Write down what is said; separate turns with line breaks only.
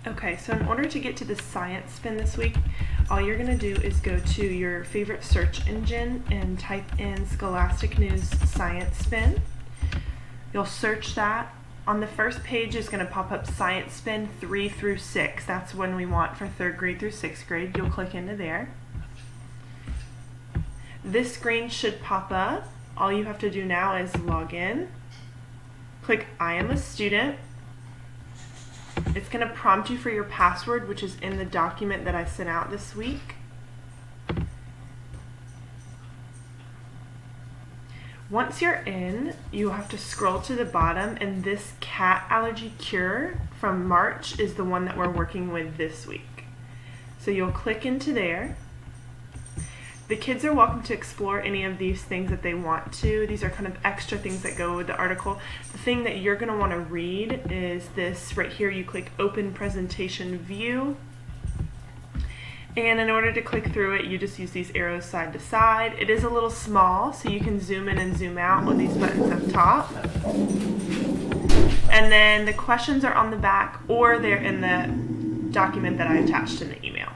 Okay, so in order to get to the science spin this week, all you're going to do is go to your favorite search engine and type in Scholastic News Science Spin. You'll search that. On the first page is going to pop up Science Spin 3 through 6. That's one we want for 3rd grade through 6th grade. You'll click into there. This screen should pop up. All you have to do now is log in. Click I am a student. It's going to prompt you for your password, which is in the document that I sent out this week. Once you're in, you have to scroll to the bottom, and this cat allergy cure from March is the one that we're working with this week. So you'll click into there. The kids are welcome to explore any of these things that they want to. These are kind of extra things that go with the article. The thing that you're going to want to read is this right here. You click Open Presentation View. And in order to click through it, you just use these arrows side to side. It is a little small, so you can zoom in and zoom out with these buttons up top. And then the questions are on the back, or they're in the document that I attached in the email.